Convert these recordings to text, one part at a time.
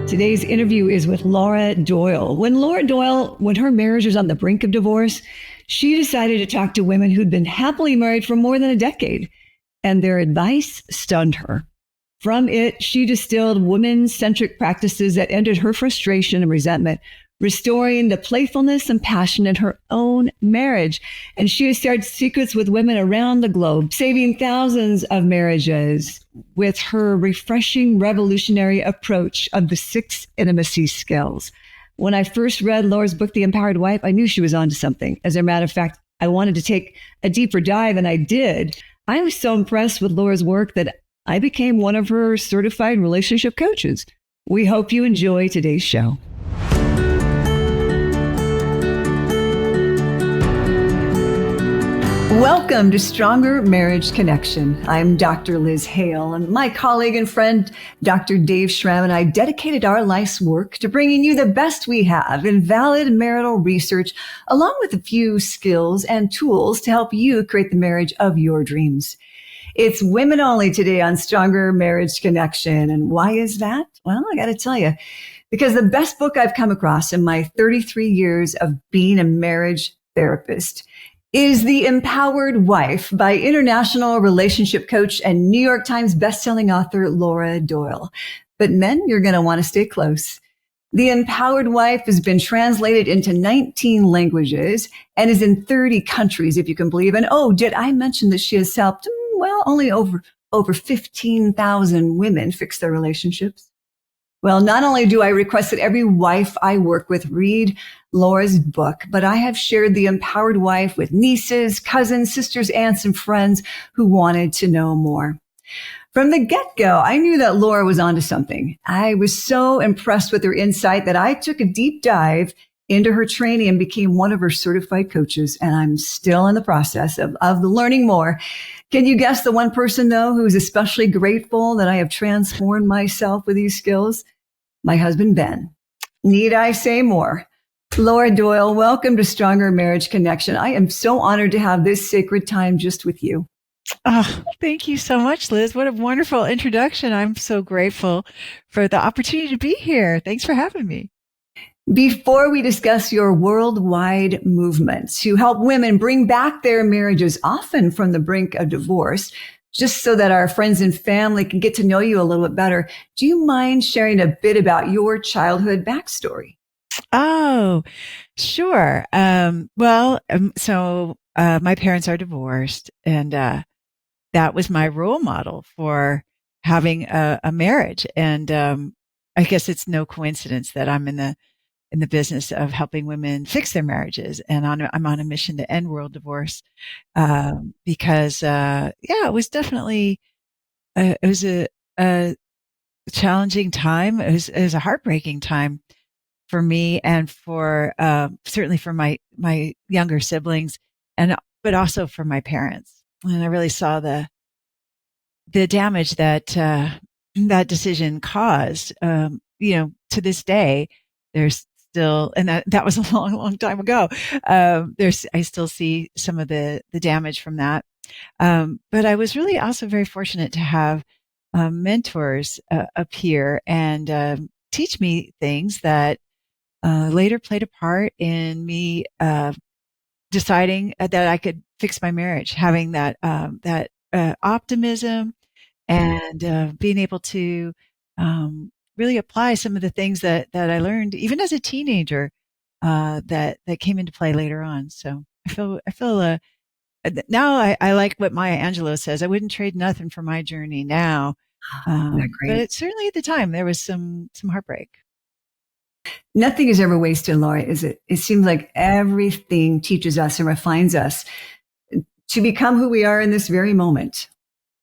Today's interview is with Laura Doyle. When her marriage was on the brink of divorce, she decided to talk to women who'd been happily married for more than a decade, and their advice stunned her. From it, she distilled women-centric practices that ended her frustration and resentment, restoring the playfulness and passion in her own marriage. And she has shared secrets with women around the globe, saving thousands of marriages with her refreshing, revolutionary approach of the 6 intimacy skills. When I first read Laura's book, The Empowered Wife, I knew she was onto something. As a matter of fact, I wanted to take a deeper dive, and I did. I was so impressed with Laura's work that I became one of her certified relationship coaches. We hope you enjoy today's show. Welcome to Stronger Marriage Connection. I'm Dr. Liz Hale, and my colleague and friend, Dr. Dave Schramm, and I dedicated our life's work to bringing you the best we have in valid marital research, along with a few skills and tools to help you create the marriage of your dreams. It's women only today on Stronger Marriage Connection. And why is that? Well, I got to tell you, because the best book I've come across in my 33 years of being a marriage therapist is The Empowered Wife by international relationship coach and New York Times bestselling author Laura Doyle. But men, you're going to want to stay close. The Empowered Wife has been translated into 19 languages and is in 30 countries, if you can believe. And oh, did I mention that she has helped, only over 15,000 women fix their relationships? Well, not only do I request that every wife I work with read Laura's book, but I have shared The Empowered Wife with nieces, cousins, sisters, aunts, and friends who wanted to know more. From the get-go, I knew that Laura was onto something. I was so impressed with her insight that I took a deep dive into her training and became one of her certified coaches, and I'm still in the process of learning more. Can you guess the one person, though, who's especially grateful that I have transformed myself with these skills? My husband, Ben. Need I say more? Laura Doyle, welcome to Stronger Marriage Connection. I am so honored to have this sacred time just with you. Oh, thank you so much, Liz. What a wonderful introduction. I'm so grateful for the opportunity to be here. Thanks for having me. Before we discuss your worldwide movement to help women bring back their marriages, often from the brink of divorce, just so that our friends and family can get to know you a little bit better, do you mind sharing a bit about your childhood backstory? Oh, sure. So my parents are divorced, and that was my role model for having a marriage. And I guess it's no coincidence that I'm in the business of helping women fix their marriages. And I'm on a mission to end world divorce, because, it was definitely, it was a challenging time. It was a heartbreaking time for me and for, certainly for my younger siblings but also for my parents. And I really saw the damage that, that decision caused. To this day, there's still, and that was a long, long time ago. I still see some of the damage from that. But I was really also very fortunate to have mentors appear and teach me things that later played a part in me deciding that I could fix my marriage, having that optimism and being able to really apply some of the things that I learned even as a teenager that came into play later on. So I feel now I like what Maya Angelou says. I wouldn't trade nothing for my journey now. But certainly at the time there was some heartbreak. Nothing is ever wasted, Laura, is it? It seems like everything teaches us and refines us to become who we are in this very moment.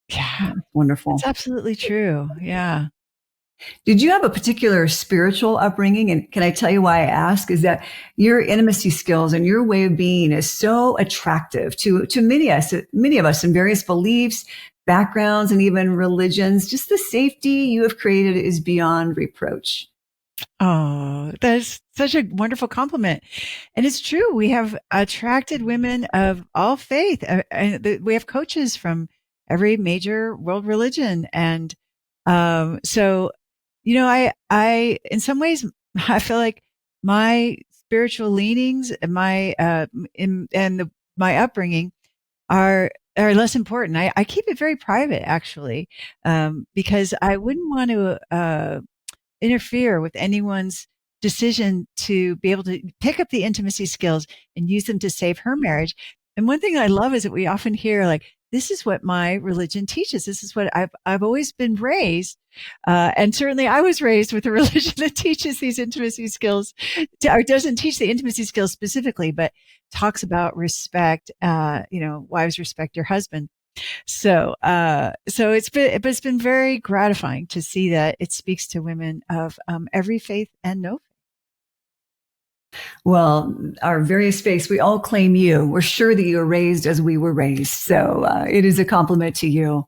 Yeah. Wonderful. It's absolutely true. Yeah. Did you have a particular spiritual upbringing? And can I tell you why I ask? Is that your intimacy skills and your way of being is so attractive to many of us in various beliefs, backgrounds, and even religions. Just the safety you have created is beyond reproach. Oh, that's such a wonderful compliment. And it's true. We have attracted women of all faith. We have coaches from every major world religion. And so in some ways, I feel like my spiritual leanings and my upbringing are less important. I keep it very private, actually, because I wouldn't want to interfere with anyone's decision to be able to pick up the intimacy skills and use them to save her marriage. And one thing I love is that we often hear like, this is what my religion teaches. This is what I've always been raised. And certainly I was raised with a religion that teaches these intimacy skills, or doesn't teach the intimacy skills specifically, but talks about respect. Wives, respect your husband. So it's been very gratifying to see that it speaks to women of every faith and no faith. Well, our various faiths, we all claim you. We're sure that you were raised as we were raised. So it is a compliment to you.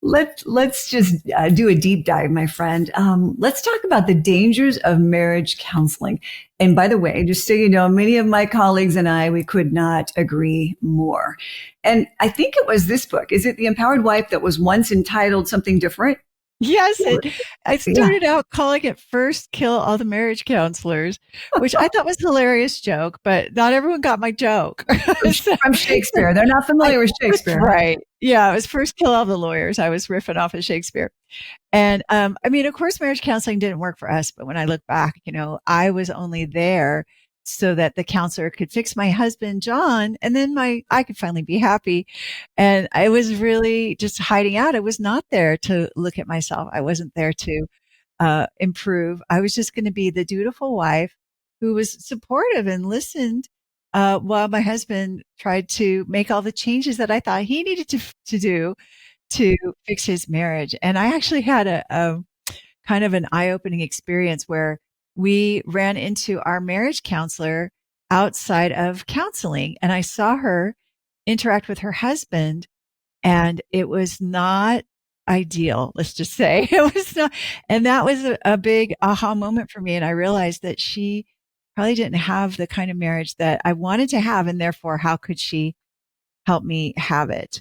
Let's just do a deep dive, my friend. Let's talk about the dangers of marriage counseling. And by the way, just so you know, many of my colleagues and we could not agree more. And I think it was this book. Is it The Empowered Wife that was once entitled something different? Yes, I started out calling it First Kill All the Marriage Counselors, which I thought was a hilarious joke, but not everyone got my joke. From Shakespeare. They're not familiar with Shakespeare. Right. Yeah, it was First Kill All the Lawyers. I was riffing off of Shakespeare. And of course, marriage counseling didn't work for us. But when I look back, I was only there so that the counselor could fix my husband, John, and then I could finally be happy. And I was really just hiding out. I was not there to look at myself. I wasn't there to improve. I was just going to be the dutiful wife who was supportive and listened while my husband tried to make all the changes that I thought he needed to do to fix his marriage. And I actually had a kind of an eye-opening experience where we ran into our marriage counselor outside of counseling, and I saw her interact with her husband, and it was not ideal. Let's just say it was not. And that was a big aha moment for me. And I realized that she probably didn't have the kind of marriage that I wanted to have. And therefore, how could she help me have it?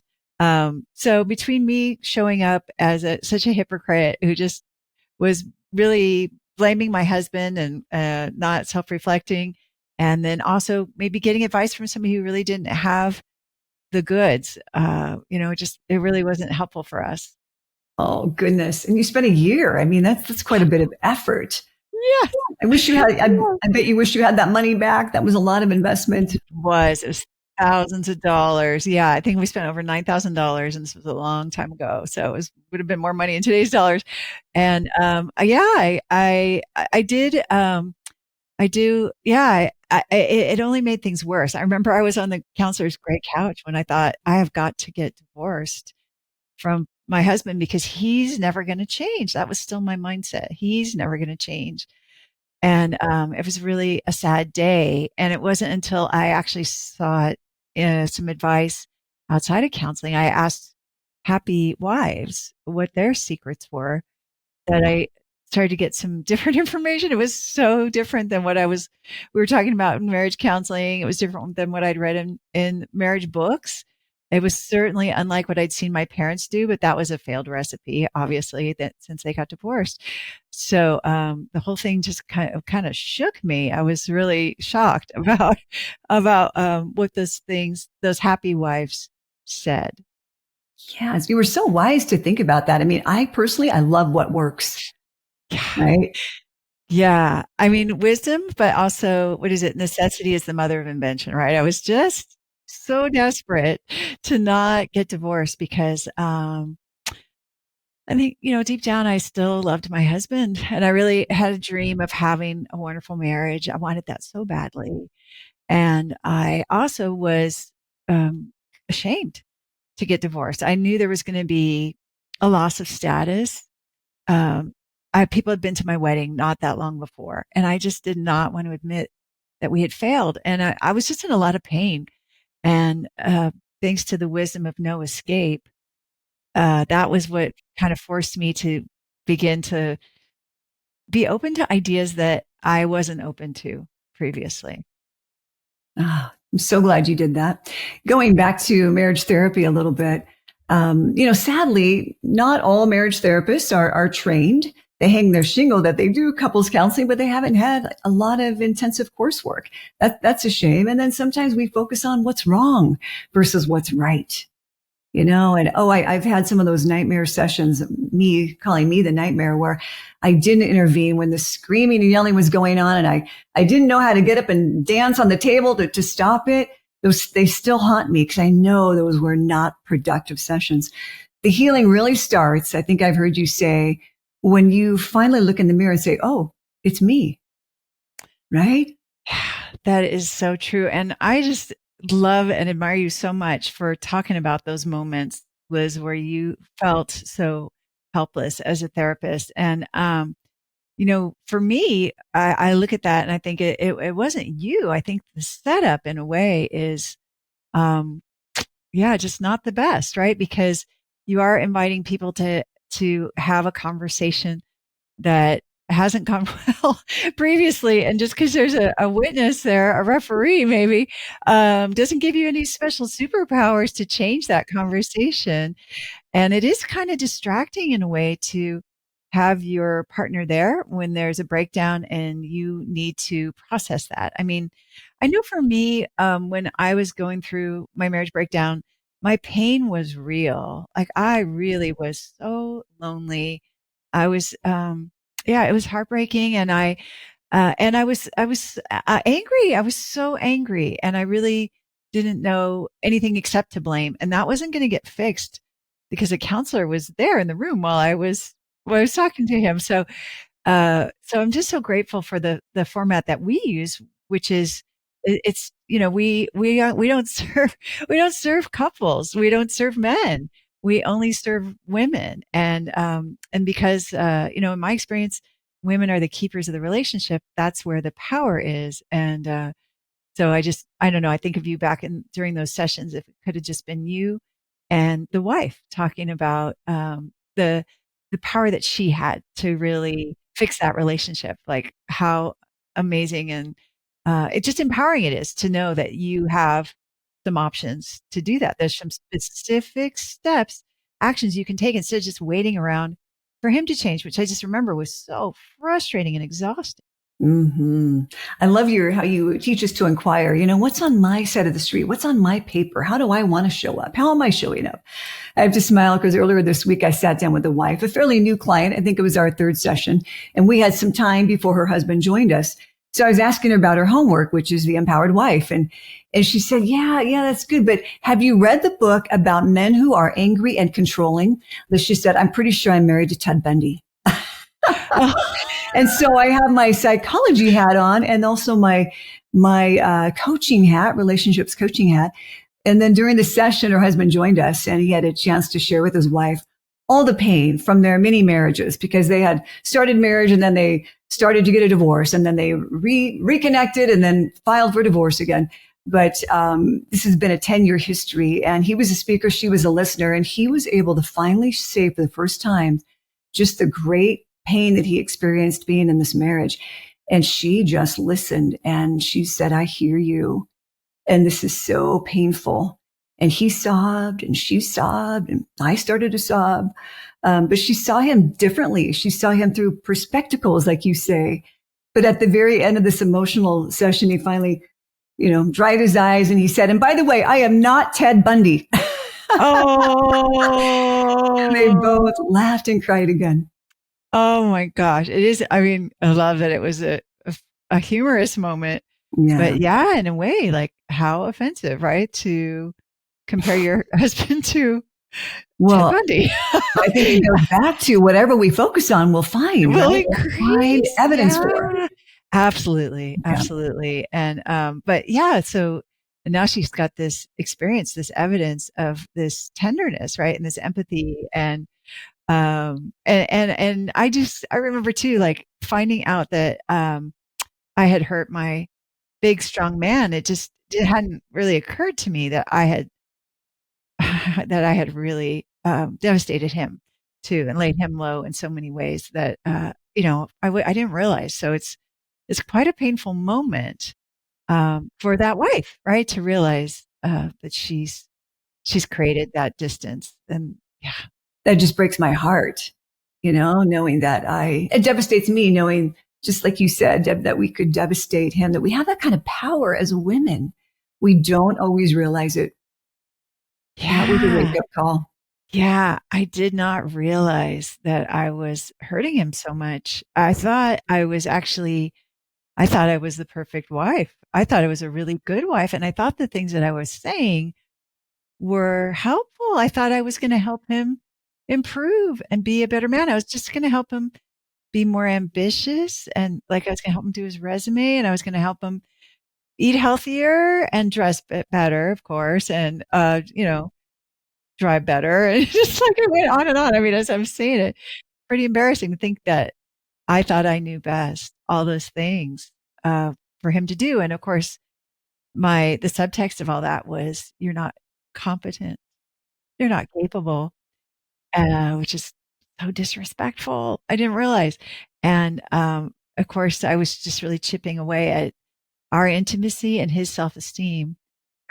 So between me showing up as such a hypocrite who just was really blaming my husband and not self-reflecting, and then also maybe getting advice from somebody who really didn't have the goods, it really wasn't helpful for us. Oh, goodness. And you spent a year. I mean, that's quite a bit of effort. Yeah. I wish you had, I bet you wish you had that money back. That was a lot of investment. It was thousands of dollars. Yeah. I think we spent over $9,000, and this was a long time ago. So would have been more money in today's dollars. And, I did, I do. Yeah. It only made things worse. I remember I was on the counselor's gray couch when I thought I have got to get divorced from my husband because he's never going to change. That was still my mindset. He's never going to change. And it was really a sad day. And it wasn't until I actually sought some advice outside of counseling. I asked happy wives what their secrets were, that I started to get some different information. It was so different than what we were talking about in marriage counseling. It was different than what I'd read in marriage books. It was certainly unlike what I'd seen my parents do, but that was a failed recipe, obviously, that since they got divorced. So the whole thing just kind of shook me. I was really shocked about what those happy wives said. Yes, you were so wise to think about that. I mean, I love what works. Right? Yeah. I mean, wisdom, but also, what is it? Necessity is the mother of invention, right? I was just so desperate to not get divorced because I think, deep down, I still loved my husband, and I really had a dream of having a wonderful marriage. I wanted that so badly. And I also was ashamed to get divorced. I knew there was going to be a loss of status. People had been to my wedding not that long before, and I just did not want to admit that we had failed. And I was just in a lot of pain. And thanks to the wisdom of no escape, that was what kind of forced me to begin to be open to ideas that I wasn't open to previously. Oh, I'm so glad you did that. Going back to marriage therapy a little bit, sadly, not all marriage therapists are trained they hang their shingle that they do couples counseling, but they haven't had a lot of intensive coursework. That's a shame. And then sometimes we focus on what's wrong versus what's right. And I've had some of those nightmare sessions, me calling me the nightmare, where I didn't intervene when the screaming and yelling was going on, and I didn't know how to get up and dance on the table to stop it. They still haunt me because I know those were not productive sessions. The healing really starts, I think I've heard you say, when you finally look in the mirror and say, oh, it's me, right? That is so true. And I just love and admire you so much for talking about those moments, Liz, where you felt so helpless as a therapist. And, for me, I look at that and I think it wasn't you. I think the setup in a way is, just not the best, right? Because you are inviting people to have a conversation that hasn't gone well previously. And just because there's a witness there, a referee maybe, doesn't give you any special superpowers to change that conversation. And it is kind of distracting in a way to have your partner there when there's a breakdown and you need to process that. I mean, I know for me, when I was going through my marriage breakdown, my pain was real. Like I really was so lonely. I was, it was heartbreaking, and I was angry. I was so angry, and I really didn't know anything except to blame, and that wasn't going to get fixed because a counselor was there in the room while I was talking to him. So I'm just so grateful for the format that we use, which is it's we don't serve we don't serve couples, we don't serve men, we only serve women, and because in my experience, women are the keepers of the relationship. That's where the power is, and so I don't know. I think of you back during those sessions. If it could have just been you and the wife talking about the the power that she had to really fix that relationship, like how amazing and it's just empowering it is to know that you have some options to do that. There's some specific steps, actions you can take instead of just waiting around for him to change, which I just remember was so frustrating and exhausting. Hmm. I love how you teach us to inquire, what's on my side of the street? What's on my paper? How do I want to show up? How am I showing up? I have to smile because earlier this week, I sat down with a wife, a fairly new client. I think it was our third session, and we had some time before her husband joined us. So I was asking her about her homework, which is The Empowered Wife. And she said, yeah, that's good. But have you read the book about men who are angry and controlling? She said, I'm pretty sure I'm married to Ted Bundy. And so I have my psychology hat on and also my coaching hat, relationships coaching hat. And then during the session, her husband joined us and he had a chance to share with his wife all the pain from their mini marriages, because they had started marriage and then they started to get a divorce, and then they reconnected and then filed for divorce again. But this has been a 10-year history, and he was a speaker, she was a listener, and he was able to finally say for the first time just the great pain that he experienced being in this marriage. And she just listened and she said, I hear you. And this is so painful. And he sobbed and she sobbed and I started to sob. But she saw him differently. She saw him through perspectacles, like you say. But at the very end of this emotional session, he finally, dried his eyes and he said, and by the way, I am not Ted Bundy. Oh, They both laughed and cried again. oh my gosh. It is. I mean, I love that it was a humorous moment, Yeah. but yeah, in a way, like how offensive, right? To compare your husband to Ted Bundy. I think it goes back to whatever we focus on, we'll find, We'll find evidence for. Absolutely. Absolutely. And, but yeah, so now she's got this experience, this evidence of this tenderness, right? And this empathy and I remember too, like finding out that, I had hurt my big, strong man. It hadn't really occurred to me that I had, that I had really, devastated him too and laid him low in so many ways that, I didn't realize. So it's quite a painful moment, for that wife, right? To realize, that she's created that distance and yeah. That just breaks my heart. knowing that it devastates me knowing, just like you said, Deb, that we could devastate him, that we have that kind of power as women. We don't always realize it. That was a wake Yeah. up call. Yeah. I did not realize that I was hurting him so much. I thought I was the perfect wife. I thought I was a really good wife. And I thought the things that I was saying were helpful. I thought I was going to help him improve and be a better man. I was just going to help him be more ambitious, and like I was going to help him do his resume, and I was going to help him eat healthier and dress better, of course, and drive better. And just like it went on and on. I mean, as I'm saying it, pretty embarrassing to think that I thought I knew best all those things for him to do. And of course, the subtext of all that was, you're not competent, you're not capable, which is so disrespectful. I didn't realize. And of course, I was just really chipping away at our intimacy and his self esteem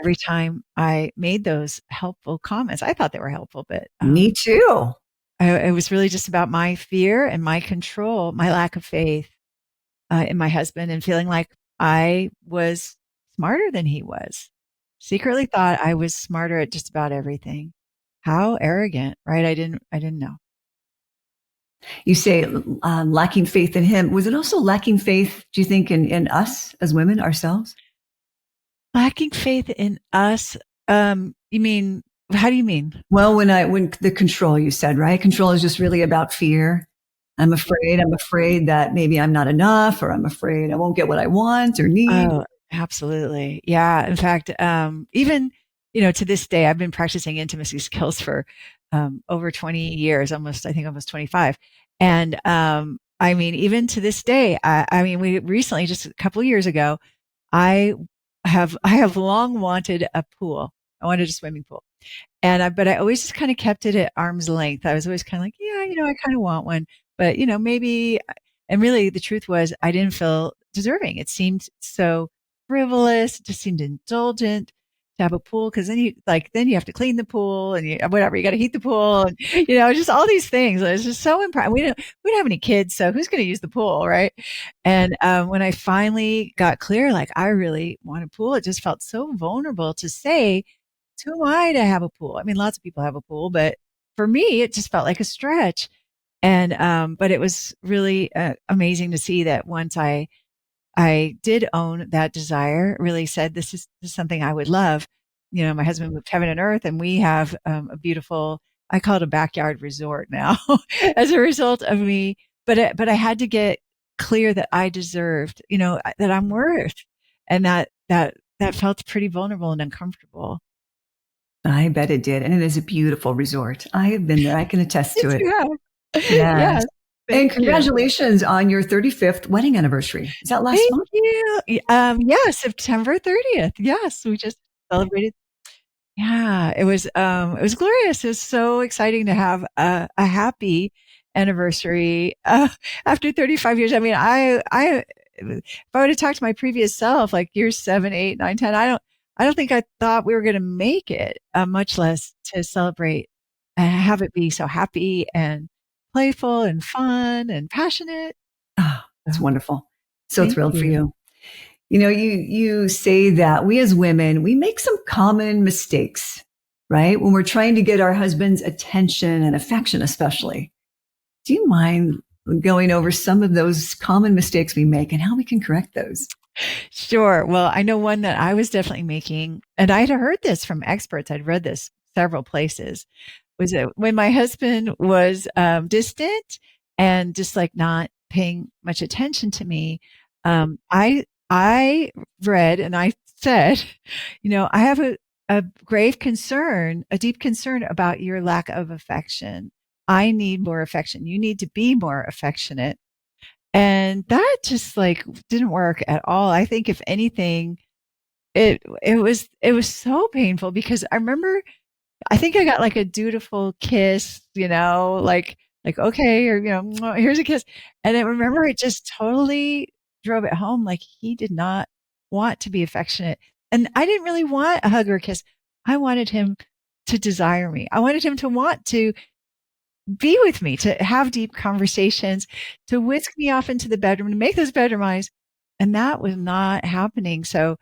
every time I made those helpful comments. I thought they were helpful, but Me too. it was really just about my fear and my control, my lack of faith in my husband, and feeling like I was smarter than he was. Secretly thought I was smarter at just about everything. How arrogant, right? I didn't know. You say lacking faith in him. Was it also lacking faith, do you think, in us as women ourselves? Lacking faith in us. You mean, how do you mean? Well, when the control, you said, right? Control is just really about fear. I'm afraid that maybe I'm not enough, or I'm afraid I won't get what I want or need. Oh, absolutely. Yeah. In fact, even, to this day, I've been practicing intimacy skills for over 20 years, I think almost 25. And I mean, even to this day, I mean, we recently, just a couple of years ago, I I have long wanted a pool. I wanted a swimming pool. But I always just kind of kept it at arm's length. I was always kind of like, yeah, I kind of want one, but maybe, and really the truth was I didn't feel deserving. It seemed so frivolous. It just seemed indulgent to have a pool. Cause then you have to clean the pool and whatever, you got to heat the pool and, just all these things. It's just so impressive. We don't have any kids. So who's going to use the pool? Right. And, when I finally got clear, like I really want a pool, it just felt so vulnerable to say, who am I to have a pool? I mean, lots of people have a pool, but for me, it just felt like a stretch. And, but it was really amazing to see that once I did own that desire, really said, this is something I would love. My husband moved heaven and earth, and we have a beautiful, I call it a backyard resort now as a result of me. But I had to get clear that I deserved, that I'm worth, and that felt pretty vulnerable and uncomfortable. I bet it did. And it is a beautiful resort. I have been there. I can attest to Yes, it. you have. Yes. Yes. And Thank you. congratulations on your 35th wedding anniversary. Is that last Thank month? you. Yeah, September 30th. Yes, we just celebrated. Yeah, it was glorious. It was so exciting to have a happy anniversary after 35 years. I mean, if I would have talked to my previous self, like years 7, 8, 9, 10, I don't think I thought we were going to make it, much less to celebrate and have it be so happy and playful and fun and passionate. Oh, that's So, wonderful. So thank thrilled for you. you. You say that we as women, we make some common mistakes, right? When we're trying to get our husband's attention and affection, especially. Do you mind going over some of those common mistakes we make and how we can correct those? Sure. Well, I know one that I was definitely making, and I'd heard this from experts. I'd read this several places. Was it when my husband was distant and just like not paying much attention to me? I read and I said, I have a grave concern, a deep concern about your lack of affection. I need more affection. You need to be more affectionate. And that just like didn't work at all. I think if anything, it was so painful because I remember I think I got like a dutiful kiss, like okay, or "Mwah, here's a kiss." And I remember it just totally drove it home. Like he did not want to be affectionate. And I didn't really want a hug or a kiss. I wanted him to desire me. I wanted him to want to be with me, to have deep conversations, to whisk me off into the bedroom, to make those bedroom eyes. And that was not happening. So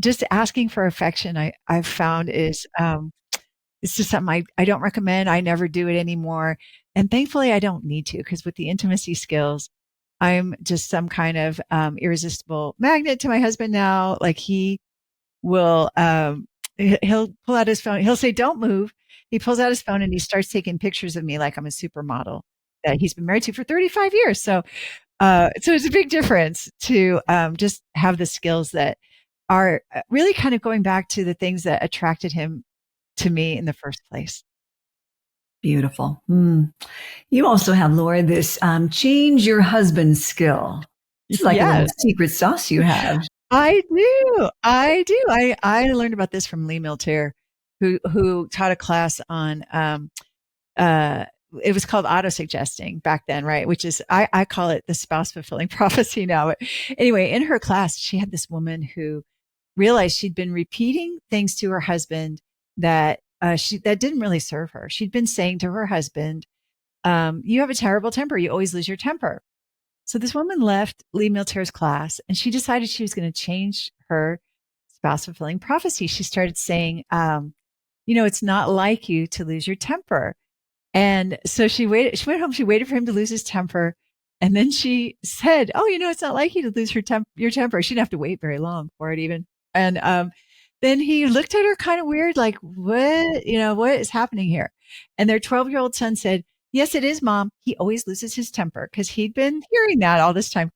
just asking for affection, I've found is, it's just something I don't recommend. I never do it anymore. And thankfully I don't need to, because with the intimacy skills, I'm just some kind of irresistible magnet to my husband now. Like he will, he'll pull out his phone. He'll say, don't move. He pulls out his phone and he starts taking pictures of me like I'm a supermodel that he's been married to for 35 years. So it's a big difference to just have the skills that are really kind of going back to the things that attracted him to me in the first place. Beautiful. You also have, Laura, this change your husband skill. It's like a little secret sauce you have. I do. I learned about this from Lee Milter, who taught a class on it was called auto-suggesting back then, right? Which is, I call it the spouse fulfilling prophecy now. But anyway, in her class, she had this woman who realized she'd been repeating things to her husband that that didn't really serve her. She'd been saying to her husband, you have a terrible temper. You always lose your temper. So this woman left Lee Milter's class and she decided she was going to change her spouse fulfilling prophecy. She started saying, it's not like you to lose your temper. And so she went home, she waited for him to lose his temper. And then she said, it's not like you to lose your temper. She didn't have to wait very long for it even. And, then he looked at her kind of weird, like, what is happening here? And their 12-year-old son said, yes, it is, Mom. He always loses his temper, because he'd been hearing that all this time.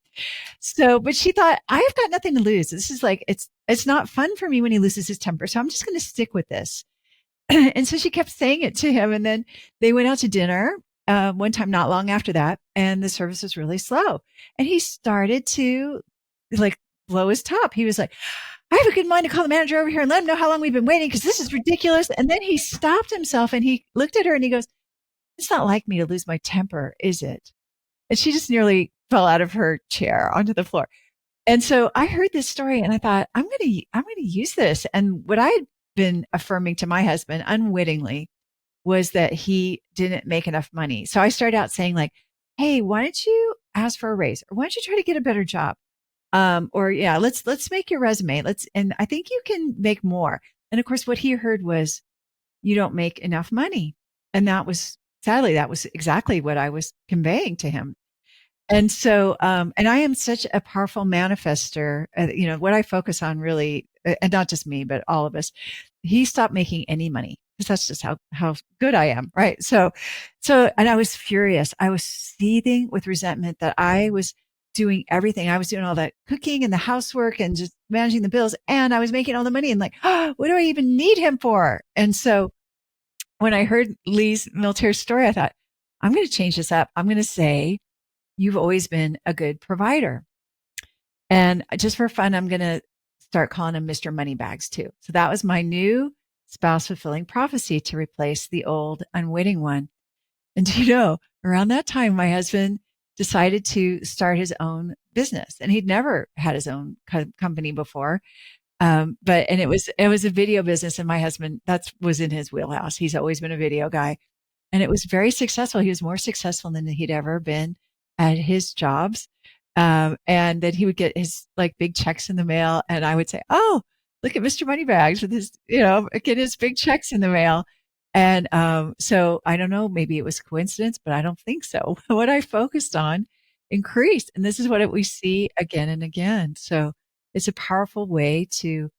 So, but she thought, I've got nothing to lose. This is like, it's not fun for me when he loses his temper. So I'm just going to stick with this. And so she kept saying it to him. And then they went out to dinner one time, not long after that. And the service was really slow. And he started to like blow his top. He was like, I have a good mind to call the manager over here and let him know how long we've been waiting, because this is ridiculous. And then he stopped himself and he looked at her and he goes, it's not like me to lose my temper, is it? And she just nearly fell out of her chair onto the floor. And so I heard this story and I thought, I'm going to use this. And what I had been affirming to my husband unwittingly was that he didn't make enough money. So I started out saying like, hey, why don't you ask for a raise? Or why don't you try to get a better job? Let's make your resume. And I think you can make more. And of course, what he heard was, you don't make enough money. And that was exactly what I was conveying to him. And so, and I am such a powerful manifester, what I focus on really, and not just me, but all of us, he stopped making any money, because that's just how good I am. Right. So, and I was furious. I was seething with resentment that I was doing everything. I was doing all that cooking and the housework and just managing the bills. And I was making all the money and like, what do I even need him for? And so when I heard Lee Milter's story, I thought, I'm going to change this up. I'm going to say, you've always been a good provider. And just for fun, I'm going to start calling him Mr. Moneybags too. So that was my new spouse fulfilling prophecy to replace the old unwitting one. And around that time, my husband decided to start his own business, and he'd never had his own company before. But it was a video business, and my husband, that was in his wheelhouse. He's always been a video guy, and it was very successful. He was more successful than he'd ever been at his jobs. And then he would get his like big checks in the mail, and I would say, oh, look at Mr. Moneybags with his, get his big checks in the mail. And so I don't know, maybe it was coincidence, but I don't think so. What I focused on increased. And this is what we see again and again. So it's a powerful way to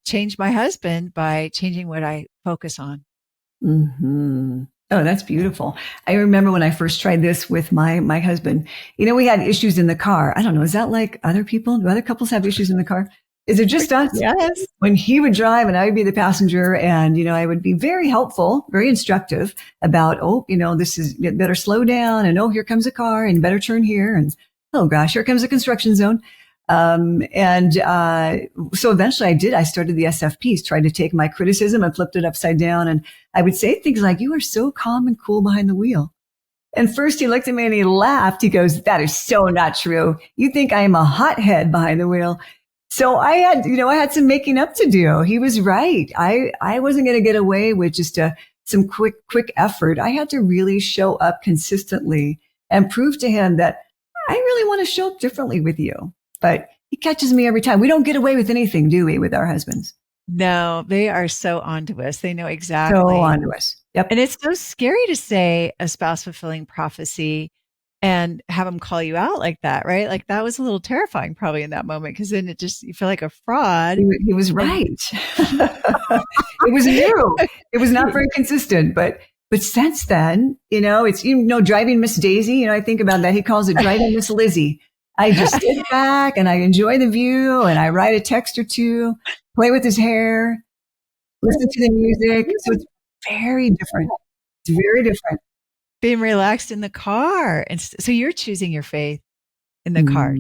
change my husband by changing what I focus on. Mm-hmm. Oh, that's beautiful. I remember when I first tried this with my husband, we had issues in the car. I don't know. Is that like other people? Do other couples have issues in the car? Is it just us? Yes. When he would drive and I would be the passenger, and, I would be very helpful, very instructive about, this is, you better slow down, and here comes a car and better turn here. And oh gosh, here comes a construction zone. So eventually I started the SFPs, tried to take my criticism and flipped it upside down. And I would say things like, you are so calm and cool behind the wheel. And first he looked at me and he laughed. He goes, that is so not true. You think I am a hothead behind the wheel. So I had some making up to do. He was right. I wasn't going to get away with just a some quick effort. I had to really show up consistently and prove to him that I really want to show up differently with you. But he catches me every time. We don't get away with anything, do we, with our husbands? No, they are so onto us. They know So exactly. onto us. Yep. And it's so scary to say a spouse fulfilling prophecy and have them call you out like that, right? Like that was a little terrifying probably in that moment, because then you feel like a fraud. He was right. It was new. It was not very consistent, but since then, it's, driving Miss Daisy, I think about that. He calls it driving Miss Lizzie. I just sit back and I enjoy the view and I write a text or two, play with his hair, listen to the music. So it's very different. It's very different. Being relaxed in the car. And so you're choosing your faith in the car,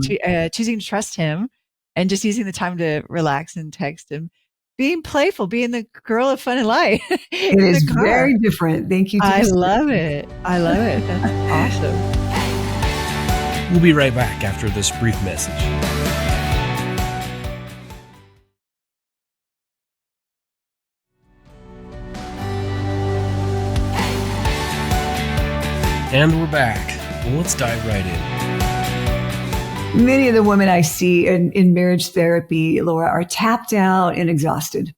choosing to trust him and just using the time to relax and text him, being playful, being the girl of fun and light. It is very different. Thank you. I love it. I love it. That's awesome. We'll be right back after this brief message. And we're back. Well, let's dive right in. Many of the women I see in marriage therapy, Laura, are tapped out and exhausted.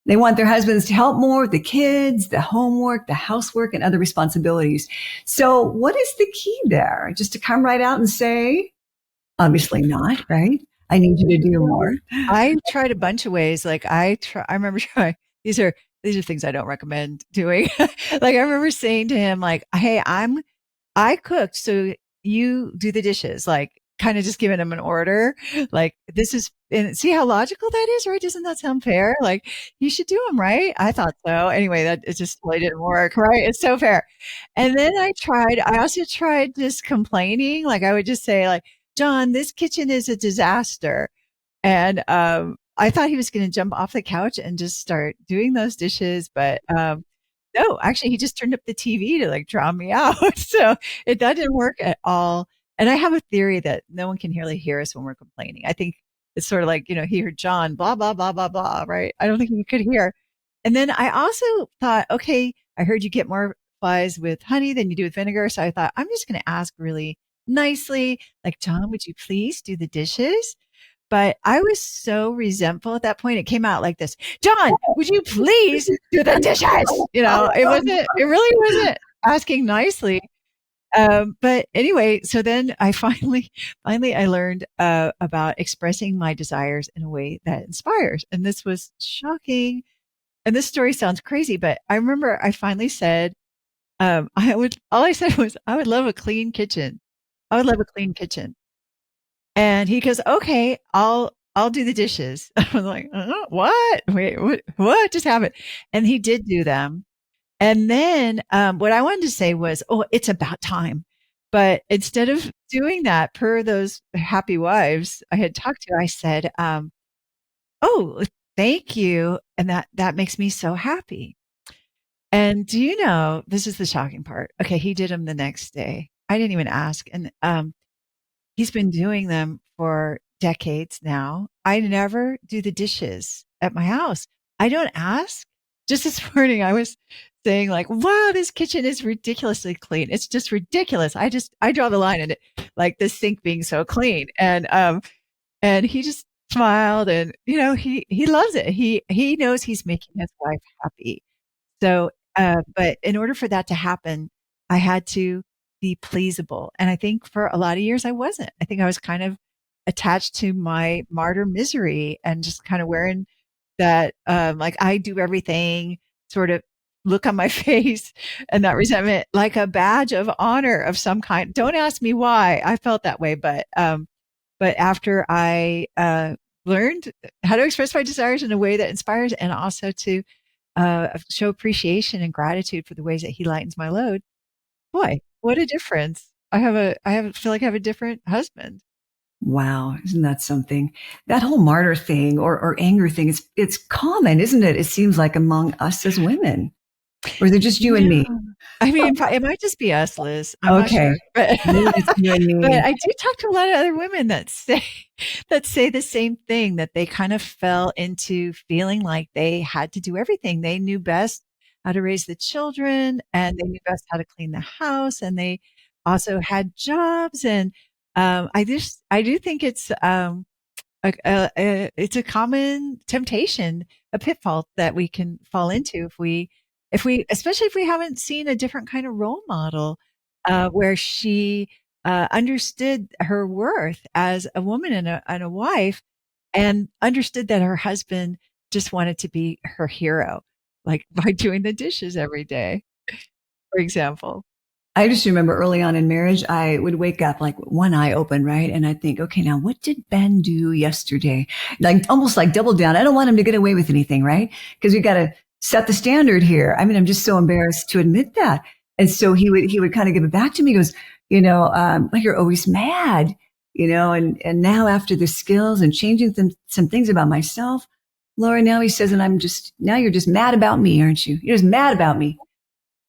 They want their husbands to help more with the kids, the homework, the housework, and other responsibilities. So what is the key there? Just to come right out and say, obviously not, right? I need you to do more. I tried a bunch of ways. Like I remember trying, these are things I don't recommend doing. Like I remember saying to him, like, hey, I cooked, so you do the dishes, like kind of just giving him an order. Like this is, and see how logical that is, right? Doesn't that sound fair? Like you should do them, right? I thought so. Anyway, it just totally didn't work, right? It's so fair. And then I also tried just complaining. Like I would just say like, John, this kitchen is a disaster. And, I thought he was going to jump off the couch and just start doing those dishes. But, no, actually he just turned up the TV to like drown me out. So that didn't work at all. And I have a theory that no one can really hear us when we're complaining. I think it's sort of like, he heard John, blah, blah, blah, blah, blah, right? I don't think he could hear. And then I also thought, okay, I heard you get more flies with honey than you do with vinegar. So I thought, I'm just going to ask really nicely, like, John, would you please do the dishes? But I was so resentful at that point. It came out like this, John, would you please do the dishes? It really wasn't asking nicely. But anyway, so then I finally I learned about expressing my desires in a way that inspires. And this was shocking. And this story sounds crazy, but I remember I finally said, all I said was, I would love a clean kitchen. I would love a clean kitchen. And he goes, okay, I'll do the dishes. I was like, what? Wait, what just happened? And he did do them. And then, what I wanted to say was, it's about time. But instead of doing that per those happy wives I had talked to, I said, oh, thank you. And that makes me so happy. And do you know, this is the shocking part. Okay. He did them the next day. I didn't even ask. And, he's been doing them for decades now. I never do the dishes at my house. I don't ask. Just this morning, I was saying like, wow, this kitchen is ridiculously clean. It's just ridiculous. I draw the line at it, like the sink being so clean. And he just smiled and, he loves it. He knows he's making his wife happy. So, but in order for that to happen, I had to be pleasable. And I think for a lot of years I wasn't. I think I was kind of attached to my martyr misery and just kind of wearing that, like I do everything sort of look on my face and that resentment like a badge of honor of some kind. Don't ask me why I felt that way. But after I, learned how to express my desires in a way that inspires and also to, show appreciation and gratitude for the ways that he lightens my load. Boy, what a difference. I feel like I have a different husband. Wow. Isn't that something? That whole martyr thing or anger thing, it's common, isn't it? It seems like among us as women. Or is it just you and me? I mean, it might just be us, Liz. I'm okay. Not sure. It's you and me. But I do talk to a lot of other women that say the same thing, that they kind of fell into feeling like they had to do everything. They knew best how to raise the children, and they knew best how to clean the house, and they also had jobs. And I do think it's a common temptation, a pitfall that we can fall into especially if we haven't seen a different kind of role model, where she understood her worth as a woman and a wife, and understood that her husband just wanted to be her hero, like by doing the dishes every day, for example. I just remember early on in marriage, I would wake up like one eye open, right? And I'd think, okay, now what did Ben do yesterday? Like almost like double down. I don't want him to get away with anything, right? Because we got to set the standard here. I mean, I'm just so embarrassed to admit that. And so he would kind of give it back to me. He goes, well, you're always mad, and now after the skills and changing some things about myself, Laura, now he says, and now you're just mad about me, aren't you? You're just mad about me.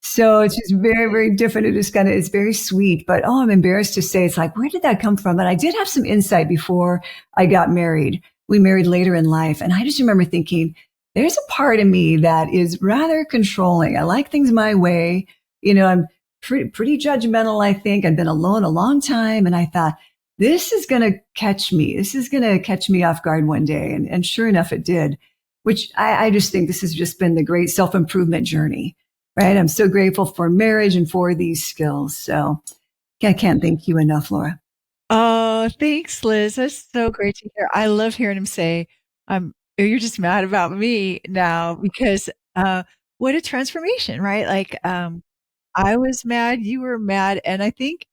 So it's just very, very different. It's very sweet, but I'm embarrassed to say, it's like, where did that come from? And I did have some insight before I got married. We married later in life. And I just remember thinking, there's a part of me that is rather controlling. I like things my way. I'm pretty judgmental, I think. I've been alone a long time. And I thought, this is going to catch me. This is going to catch me off guard one day. And sure enough, it did, which I just think this has just been the great self-improvement journey. Right. I'm so grateful for marriage and for these skills. So I can't thank you enough, Laura. Oh, thanks, Liz. That's so great to hear. I love hearing him say, you're just mad about me now, because what a transformation, right? Like I was mad, you were mad. And I think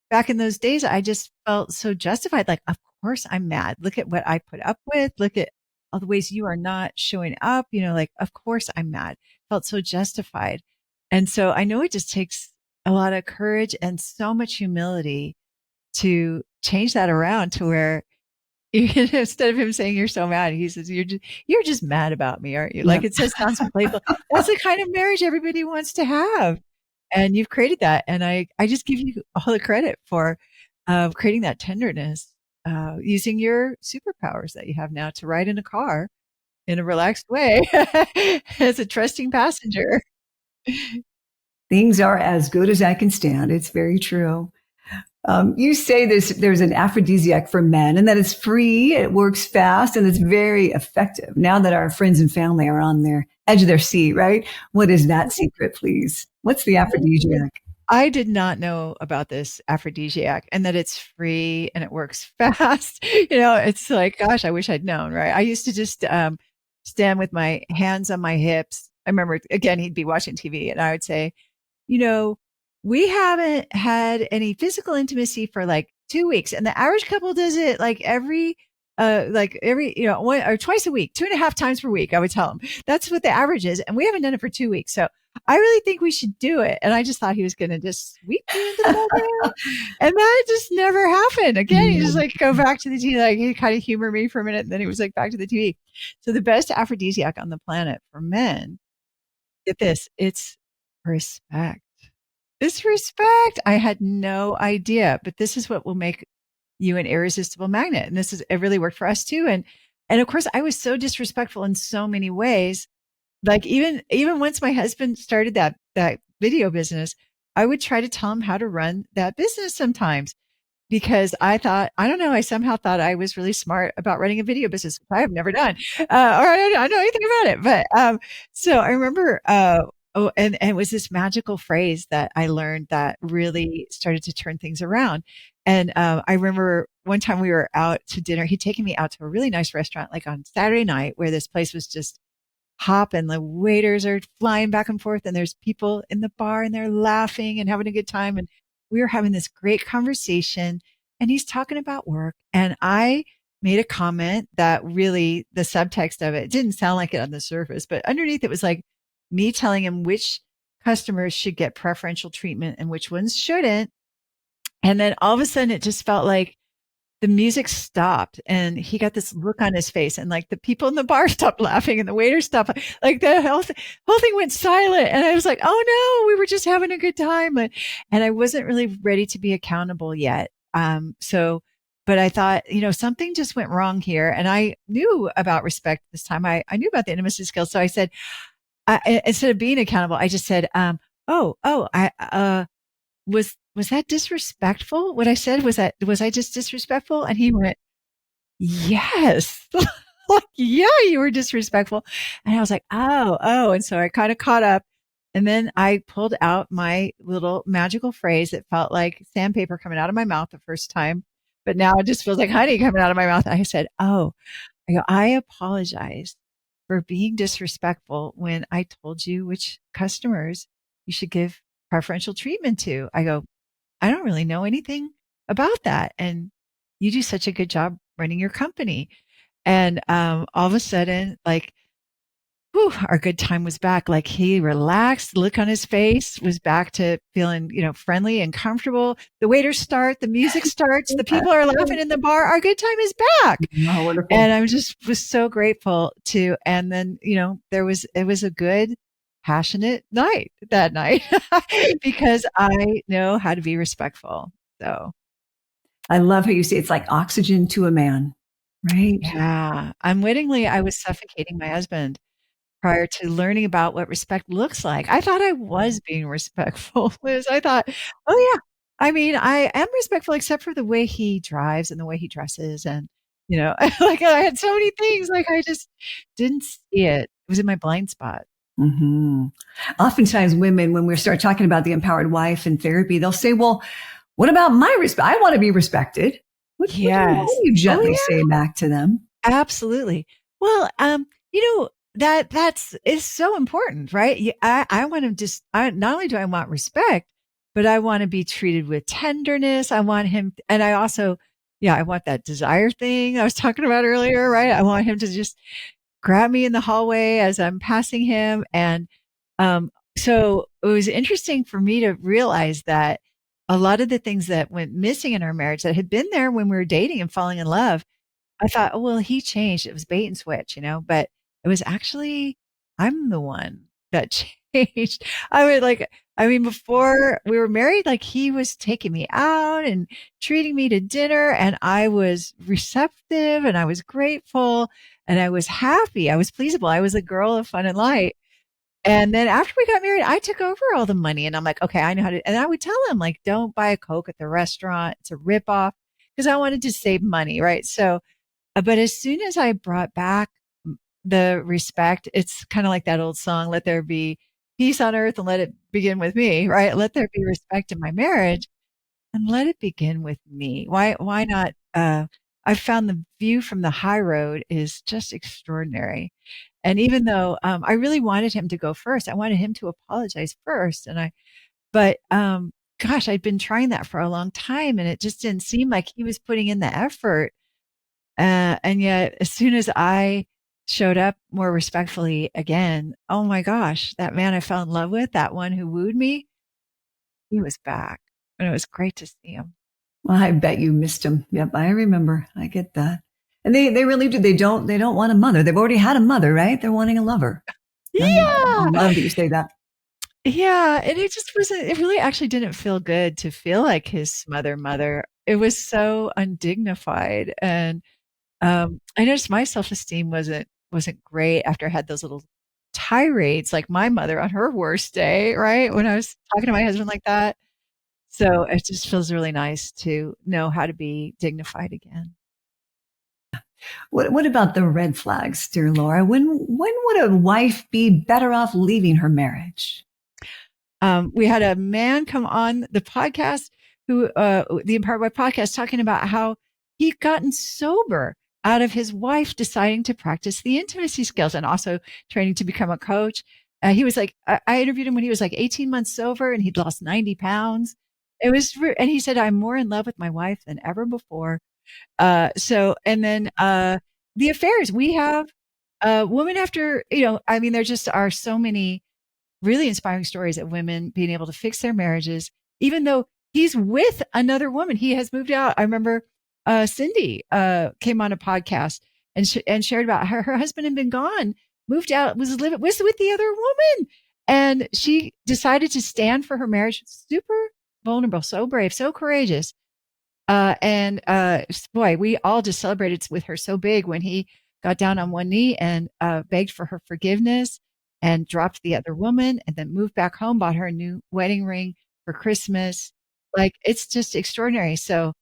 back in those days, I just felt so justified. Like, of course I'm mad. Look at what I put up with. Look at all the ways you are not showing up. Like, of course I'm mad. Felt so justified. And so I know it just takes a lot of courage and so much humility to change that around to where instead of him saying you're so mad, he says you're just mad about me, aren't you? Like, it says sounds playful. That's the kind of marriage everybody wants to have. And you've created that. And I just give you all the credit for creating that tenderness, using your superpowers that you have now to ride in a car in a relaxed way as a trusting passenger. Things are as good as I can stand. It's very true. You say there's an aphrodisiac for men, and that it's free, it works fast, and it's very effective. Now that our friends and family are on their edge of their seat, right? What is that secret, please? What's the aphrodisiac? I did not know about this aphrodisiac, and that it's free and it works fast. It's like, gosh, I wish I'd known, right? I used to just stand with my hands on my hips. I remember, again, he'd be watching TV and I would say, we haven't had any physical intimacy for like 2 weeks. And the average couple does it like every, one or twice a week, 2.5 times per week. I would tell them that's what the average is. And we haven't done it for 2 weeks. So I really think we should do it. And I just thought he was going to just sweep me into the bedroom. And that just never happened. Again, he just like go back to the TV, like he kind of humor me for a minute. And then he was like back to the TV. So the best aphrodisiac on the planet for men, get this, it's respect. It's respect. I had no idea, but this is what will make you an irresistible magnet. And it really worked for us too. And of course I was so disrespectful in so many ways. Like even once my husband started that video business, I would try to tell him how to run that business sometimes, because I somehow thought I was really smart about running a video business, which I have never done, or I don't know anything about it. But so I remember, and it was this magical phrase that I learned that really started to turn things around. And I remember one time we were out to dinner. He'd taken me out to a really nice restaurant, like on Saturday night, where this place was just hop and the waiters are flying back and forth and there's people in the bar and they're laughing and having a good time. And we were having this great conversation and he's talking about work. And I made a comment that really the subtext of it didn't sound like it on the surface, but underneath it was like me telling him which customers should get preferential treatment and which ones shouldn't. And then all of a sudden it just felt like the music stopped and he got this look on his face and like the people in the bar stopped laughing and the waiter stopped, like the whole thing went silent. And I was like, oh no, we were just having a good time. And I wasn't really ready to be accountable yet. But I thought, something just went wrong here. And I knew about respect this time. I knew about the intimacy skills. So I said, instead of being accountable, I just said, was that disrespectful? What I said, was I just disrespectful? And he went, yes. Like, yeah, you were disrespectful. And I was like, oh. And so I kind of caught up. And then I pulled out my little magical phrase that felt like sandpaper coming out of my mouth the first time. But now it just feels like honey coming out of my mouth. I said, I apologize for being disrespectful when I told you which customers you should give preferential treatment to. I go, I don't really know anything about that. And you do such a good job running your company. And all of a sudden, like, whew, our good time was back. Like, he relaxed, the look on his face was back to feeling, friendly and comfortable. The waiters start, the music starts, the people are laughing in the bar. Our good time is back. Oh, wonderful. And I was so grateful and then, it was a good, passionate night that night because I know how to be respectful. So I love how you say it's like oxygen to a man, right? yeah, unwittingly, I was suffocating my husband prior to learning about what respect looks like. I thought I was being respectful, Liz. I thought, oh yeah. I mean, I am respectful except for the way he drives and the way he dresses and, like I had so many things, like I just didn't see it. It was in my blind spot. Mm-hmm. Oftentimes women, when we start talking about the empowered wife in therapy, they'll say, well, what about my respect? I want to be respected. What do you gently say back to them? Absolutely. Well, is so important, right? I want to not only do I want respect, but I want to be treated with tenderness. I want him, and I also, I want that desire thing I was talking about earlier, right? I want him to just grab me in the hallway as I'm passing him. And, so it was interesting for me to realize that a lot of the things that went missing in our marriage that had been there when we were dating and falling in love, I thought, oh, well, he changed. It was bait and switch, but it was actually, I'm the one that changed. Before we were married, like he was taking me out and treating me to dinner and I was receptive and I was grateful and I was happy. I was pleasable. I was a girl of fun and light. And then after we got married, I took over all the money and I'm like, okay, I know how to, and I would tell him like, don't buy a Coke at the restaurant. It's a ripoff because I wanted to save money. Right. So, but as soon as I brought back the respect, it's kind of like that old song, let there be peace on earth and let it begin with me, right? Let there be respect in my marriage and let it begin with me. Why not? I found the view from the high road is just extraordinary. And even though I really wanted him to go first, I wanted him to apologize first. Gosh, I'd been trying that for a long time and it just didn't seem like he was putting in the effort. And yet as soon as I showed up more respectfully again, oh my gosh, that man I fell in love with, that one who wooed me, he was back. And it was great to see him. Well, I bet you missed him. Yep, I remember. I get that. And they really do. They don't want a mother. They've already had a mother, right? They're wanting a lover. Yeah. I love that you say that. Yeah. And it just it really actually didn't feel good to feel like his mother. It was so undignified. And I noticed my self-esteem wasn't great after I had those little tirades like my mother on her worst day, right? When I was talking to my husband like that. So it just feels really nice to know how to be dignified again. What about the red flags, dear Laura? When would a wife be better off leaving her marriage? We had a man come on the podcast the Empowered Wife podcast, talking about how he'd gotten sober out of his wife deciding to practice the intimacy skills and also training to become a coach. He was like, I interviewed him when he was like 18 months sober and he'd lost 90 pounds. And he said, I'm more in love with my wife than ever before. And then the affairs we have, women after, there just are so many really inspiring stories of women being able to fix their marriages, even though he's with another woman. He has moved out. I remember Cindy came on a podcast and shared about how her husband had been gone, moved out, was with the other woman. And she decided to stand for her marriage. Super vulnerable, so brave, so courageous. Boy, we all just celebrated with her so big when he got down on one knee and begged for her forgiveness. and dropped the other woman and then moved back home, bought her a new wedding ring for Christmas. Like, it's just extraordinary. So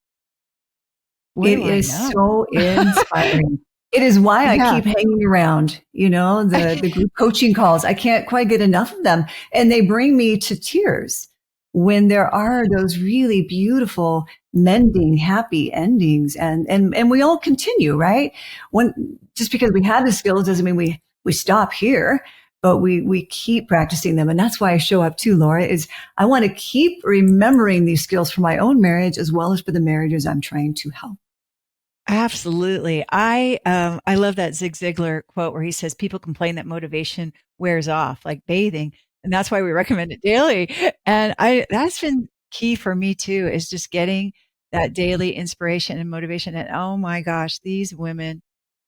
what It do I is know? so inspiring. It is why I Yeah. keep hanging around, the group coaching calls. I can't quite get enough of them. And they bring me to tears when there are those really beautiful, mending, happy endings. And we all continue, right? Just because we have the skills doesn't mean we stop here, but we keep practicing them. And that's why I show up too, Laura, is I want to keep remembering these skills for my own marriage as well as for the marriages I'm trying to help. Absolutely. I love that Zig Ziglar quote where he says people complain that motivation wears off like bathing, and that's why we recommend it daily. And that's been key for me too, is just getting that daily inspiration and motivation. And oh my gosh, these women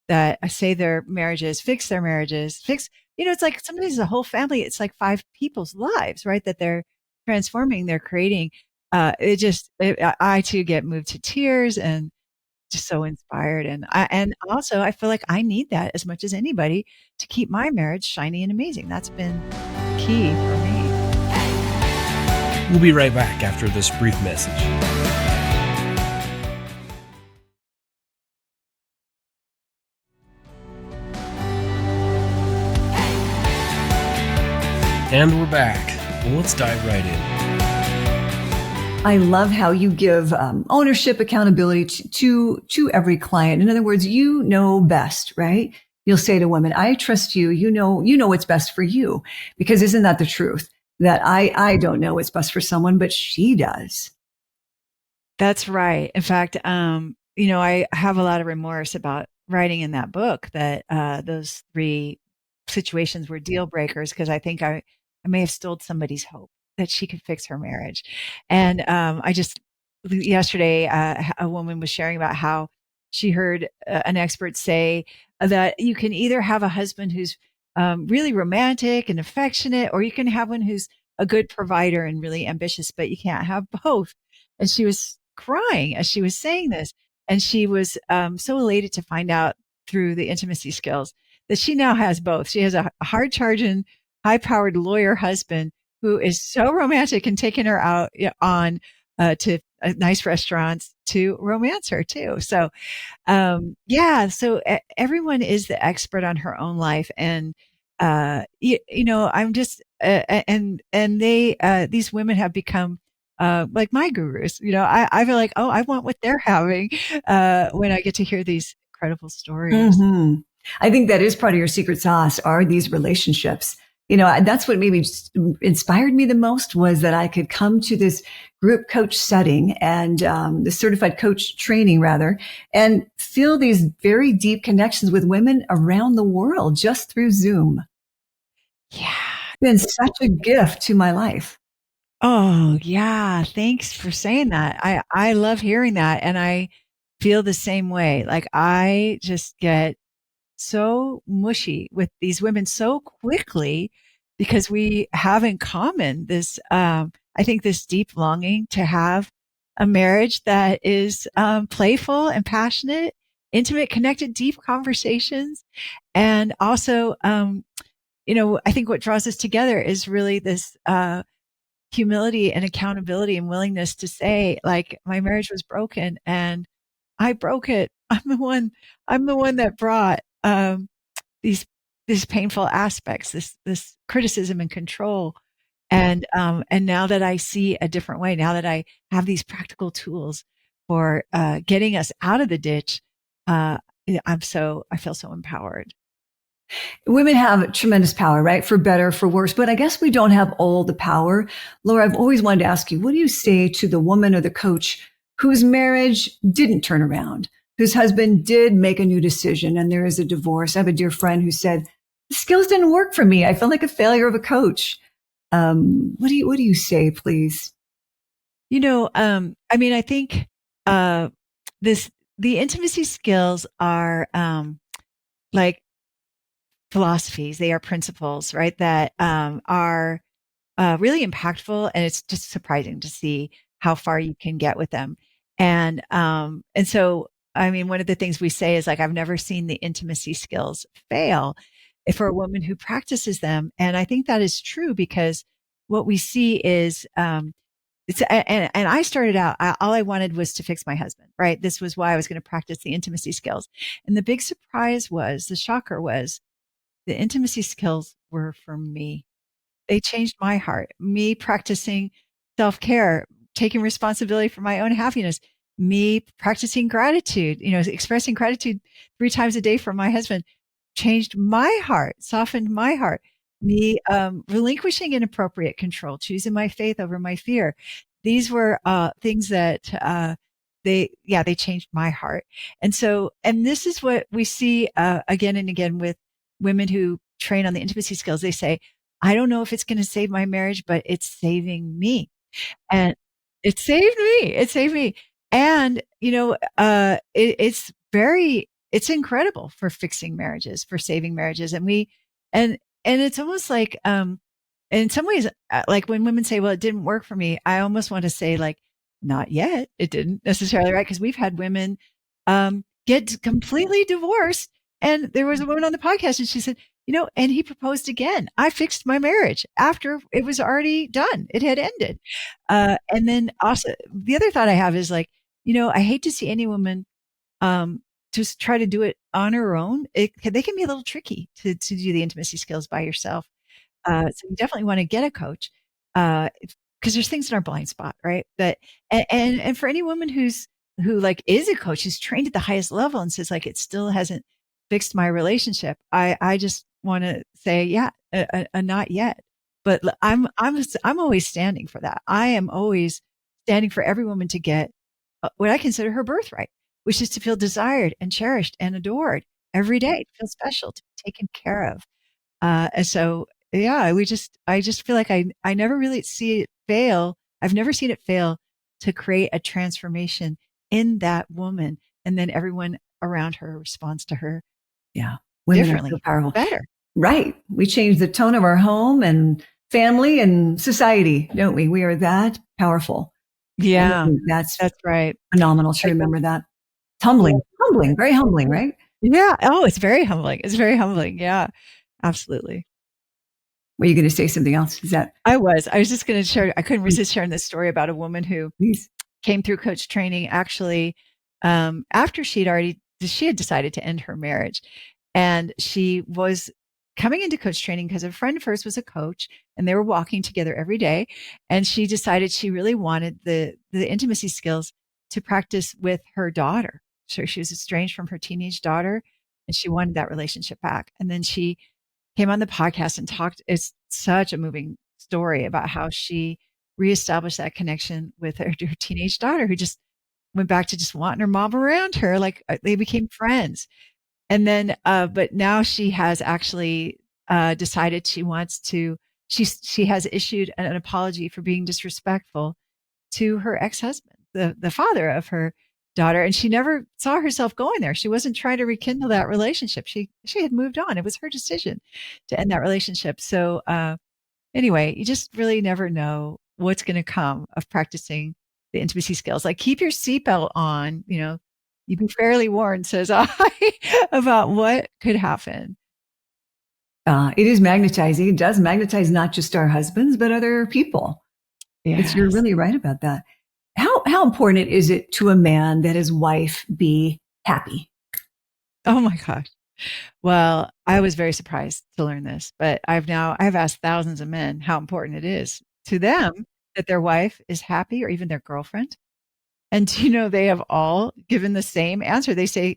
that I say fix their marriages, it's like sometimes a whole family, it's like 5 people's lives, right? That they're transforming, they're creating. I too get moved to tears and just so inspired. And also I feel like I need that as much as anybody to keep my marriage shiny and amazing. That's been key for me. We'll be right back after this brief message. And we're back. Well, let's dive right in. I love how you give ownership, accountability to every client. In other words, you know best, right? You'll say to women, "I trust you. You know what's best for you," because isn't that the truth? That I don't know what's best for someone, but she does. That's right. In fact, I have a lot of remorse about writing in that book that those 3 situations were deal breakers, because I think I may have stole somebody's hope that she could fix her marriage. And yesterday, a woman was sharing about how she heard an expert say that you can either have a husband who's really romantic and affectionate, or you can have one who's a good provider and really ambitious, but you can't have both. And she was crying as she was saying this. And she was so elated to find out through the intimacy skills that she now has both. She has a hard charging, high powered lawyer husband who is so romantic and taking her out on to nice restaurants to romance her too. So, everyone is the expert on her own life. And, I'm just, and these women have become like my gurus. I feel like, oh, I want what they're having when I get to hear these incredible stories. Mm-hmm. I think that is part of your secret sauce are these relationships. That's what maybe inspired me the most was that I could come to this group coach setting and the certified coach training rather, and feel these very deep connections with women around the world just through Zoom. Yeah. It's been such a gift to my life. Oh, yeah. Thanks for saying that. I love hearing that. And I feel the same way. Like, I just get so mushy with these women so quickly because we have in common this, I think, this deep longing to have a marriage that is playful and passionate, intimate, connected, deep conversations. And also, I think what draws us together is really this humility and accountability and willingness to say, like, my marriage was broken and I broke it. I'm the one that brought these painful aspects, this criticism and control. And now that I see a different way, now that I have these practical tools for getting us out of the ditch, I feel so empowered. Women have tremendous power, right? For better, for worse. But I guess we don't have all the power. Laura, I've always wanted to ask you, what do you say to the woman or the coach whose marriage didn't turn around, whose husband did make a new decision and there is a divorce? I have a dear friend who said, the skills didn't work for me. I felt like a failure of a coach. What do you say, please? I think the intimacy skills are like philosophies. They are principles, right? That are really impactful, and it's just surprising to see how far you can get with them. And so, one of the things we say is like, I've never seen the intimacy skills fail. for a woman who practices them. And I think that is true because what we see is, and I started out, all I wanted was to fix my husband, right? This was why I was going to practice the intimacy skills. And the big surprise was, the shocker was, the intimacy skills were for me. They changed my heart. Me practicing self-care, taking responsibility for my own happiness, me practicing gratitude, expressing gratitude 3 times a day for my husband changed my heart, softened my heart. Me relinquishing inappropriate control, choosing my faith over my fear. These were things that they changed my heart. And this is what we see again and again with women who train on the intimacy skills. They say, I don't know if it's going to save my marriage, but it's saving me. And it saved me. It saved me. And, it's incredible for fixing marriages, for saving marriages. And it's almost like, in some ways, like when women say, well, it didn't work for me, I almost want to say like, not yet. It didn't necessarily, right? Because we've had women, get completely divorced. And there was a woman on the podcast and she said, and he proposed again. I fixed my marriage after it was already done. It had ended. And then also the other thought I have is like, I hate to see any woman, just try to do it on her own. They can be a little tricky to do the intimacy skills by yourself. So you definitely want to get a coach, because there's things in our blind spot, right? And for any woman who like is a coach, who's trained at the highest level and says like, it still hasn't fixed my relationship. I just want to say, yeah, not yet, but I'm always standing for that. I am always standing for every woman to get what I consider her birthright, which is to feel desired and cherished and adored every day, to feel special, to be taken care of. And so, yeah, I just feel like I never really see it fail. I've never seen it fail to create a transformation in that woman. And then everyone around her responds to her. Yeah. Women differently, are so powerful. Better. Right. We change the tone of our home and family and society, don't we? We are that powerful. Yeah. That's right. Phenomenal to remember that. It's humbling, very humbling, right? Yeah. Oh, it's very humbling. It's very humbling. Yeah, absolutely. Were you going to say something else? I was just going to share. I couldn't resist sharing this story about a woman who came through coach training actually, after she had decided to end her marriage. And she was coming into coach training because a friend of hers was a coach and they were walking together every day. And she decided she really wanted the intimacy skills to practice with her daughter. So she was estranged from her teenage daughter and she wanted that relationship back. And then she came on the podcast and talked. It's such a moving story about how she reestablished that connection with her teenage daughter, who just went back to just wanting her mom around her. Like they became friends. And then, but now she has actually decided she has issued an apology for being disrespectful to her ex-husband, the father of her daughter. And she never saw herself going there. She wasn't trying to rekindle that relationship. She had moved on. It was her decision to end that relationship. So anyway, you just really never know what's going to come of practicing the intimacy skills. Like keep your seatbelt on, you'd be fairly warned, says I, about what could happen. It is magnetizing. It does magnetize not just our husbands, but other people. Yes. You're really right about that. How important is it to a man that his wife be happy? Oh my gosh. Well, I was very surprised to learn this, but I've asked thousands of men how important it is to them that their wife is happy, or even their girlfriend. And they have all given the same answer. They say,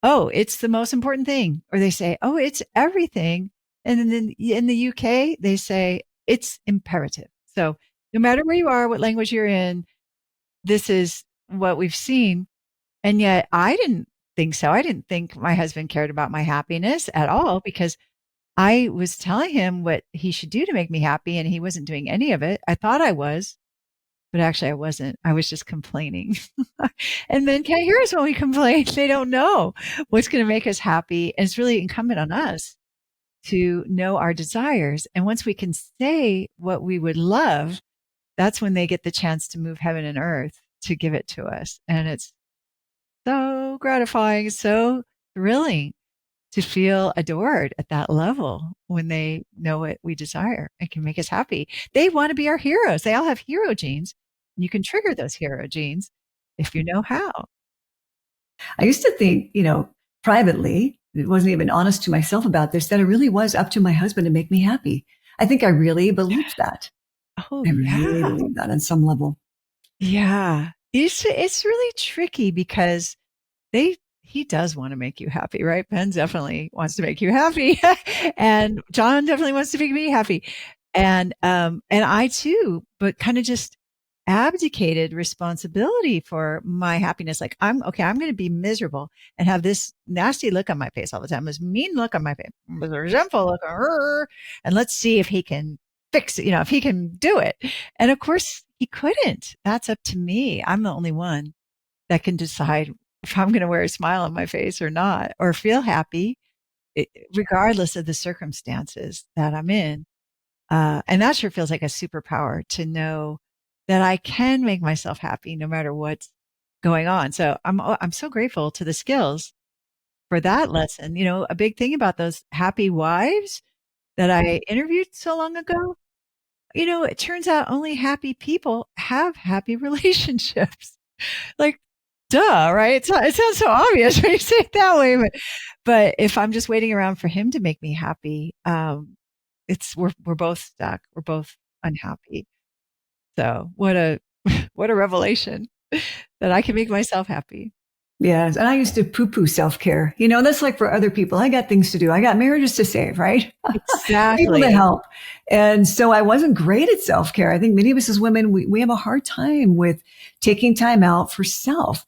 oh, it's the most important thing. Or they say, oh, it's everything. And then in the UK, they say it's imperative. So no matter where you are, what language you're in, this is what we've seen. And yet I didn't think so. I didn't think my husband cared about my happiness at all, because I was telling him what he should do to make me happy, and he wasn't doing any of it. I thought I was. But actually I wasn't. I was just complaining. And men can't hear us when we complain. They don't know what's going to make us happy. And it's really incumbent on us to know our desires. And once we can say what we would love, that's when they get the chance to move heaven and earth to give it to us. And it's so gratifying, so thrilling to feel adored at that level when they know what we desire and can make us happy. They want to be our heroes. They all have hero genes. You can trigger those hero genes if you know how. I used to think, privately, it wasn't even honest to myself about this, that it really was up to my husband to make me happy. I think I really believed that. Oh, I really yeah. believe that on some level. Yeah. It's really tricky because he does want to make you happy, right? Ben definitely wants to make you happy. And John definitely wants to make me happy. And I too, but kind of just abdicated responsibility for my happiness. Like I'm going to be miserable and have this nasty look on my face all the time, this mean look on my face, this resentful look, and let's see if he can fix it, if he can do it. And of course he couldn't. That's up to me. I'm the only one that can decide if I'm going to wear a smile on my face or not, or feel happy, regardless of the circumstances that I'm in. And that sure feels like a superpower to know that I can make myself happy no matter what's going on. So I'm so grateful to the skills for that lesson. A big thing about those happy wives that I interviewed so long ago, it turns out only happy people have happy relationships. Like, duh, right? It sounds so obvious when you say it that way, but if I'm just waiting around for him to make me happy, we're both stuck. We're both unhappy. So what a revelation that I can make myself happy. Yes. And I used to poo-poo self-care. That's like for other people. I got things to do. I got marriages to save, right? People to Exactly. help. And so I wasn't great at self-care. I think many of us as women, we have a hard time with taking time out for self,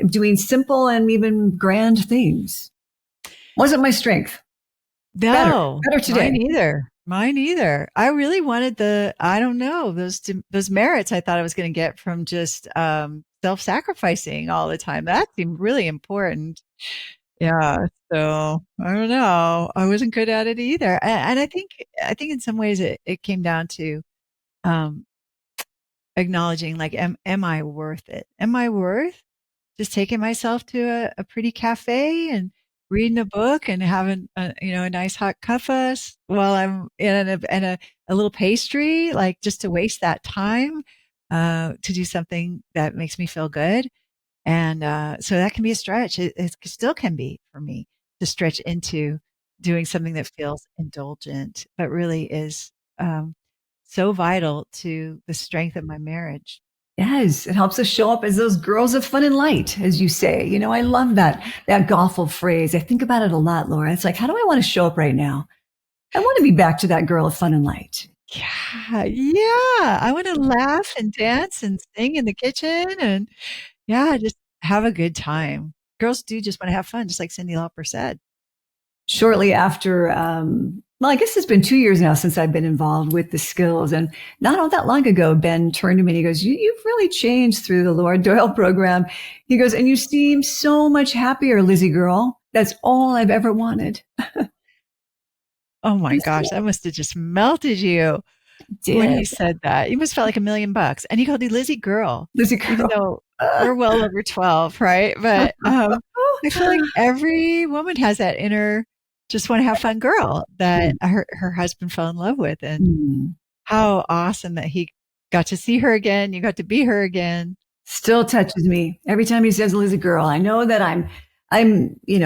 doing simple and even grand things. Wasn't my strength. No, Better today. Mine either. I really wanted I don't know, those merits I thought I was going to get from just self-sacrificing all the time. That seemed really important. Yeah. So I don't know. I wasn't good at it either. And I think in some ways it came down to um, acknowledging like, am I worth it? Am I worth just taking myself to a pretty cafe and reading a book and having a nice hot cuppa while I'm in a little pastry, like just to waste that time to do something that makes me feel good. And so that can be a stretch. It still can be for me to stretch into doing something that feels indulgent, but really is so vital to the strength of my marriage. Yes, it helps us show up as those girls of fun and light, as you say. I love that golfful phrase. I think about it a lot, Laura. It's like, how do I want to show up right now? I want to be back to that girl of fun and light. Yeah, yeah. I want to laugh and dance and sing in the kitchen and just have a good time. Girls do just want to have fun, just like Cyndi Lauper said. Shortly after, well, I guess it's been 2 years now since I've been involved with the skills. And not all that long ago, Ben turned to me and he goes, you've really changed through the Laura Doyle program. He goes, and you seem so much happier, Lizzie girl. That's all I've ever wanted. Oh my gosh, that must have just melted you when he Did. said that. You must have felt like $1,000,000. And he called you Lizzie girl, Lizzie girl. even though we're well over 12, right? But I feel like every woman has that inner, just want to have fun girl that her husband fell in love with. And how awesome that he got to see her again. You got to be her again. Still touches me every time he says Lizzie girl. I know that I'm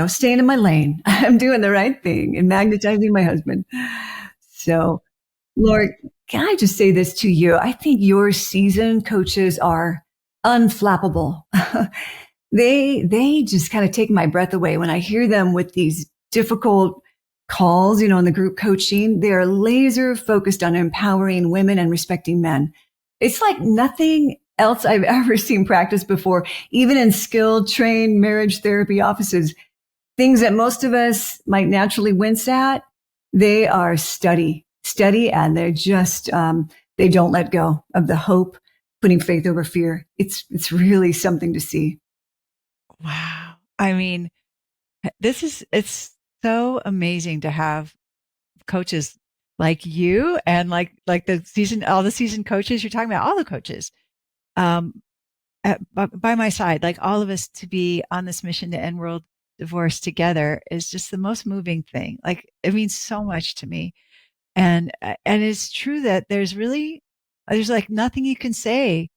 staying in my lane. I'm doing the right thing and magnetizing my husband. So, Laura, can I just say this to you? I think your seasoned coaches are unflappable. They just kind of take my breath away when I hear them with these difficult calls, in the group coaching. They're laser focused on empowering women and respecting men. It's like nothing else I've ever seen practiced before, even in skilled, trained marriage therapy offices. Things that most of us might naturally wince at, they are steady, and they're just, they don't let go of the hope, putting faith over fear. It's really something to see. Wow. I mean, it's so amazing to have coaches like you and like all the seasoned coaches you're talking about, all the coaches, by my side, like all of us to be on this mission to end world divorce together is just the most moving thing. Like, it means so much to me. And it's true that there's like nothing you can say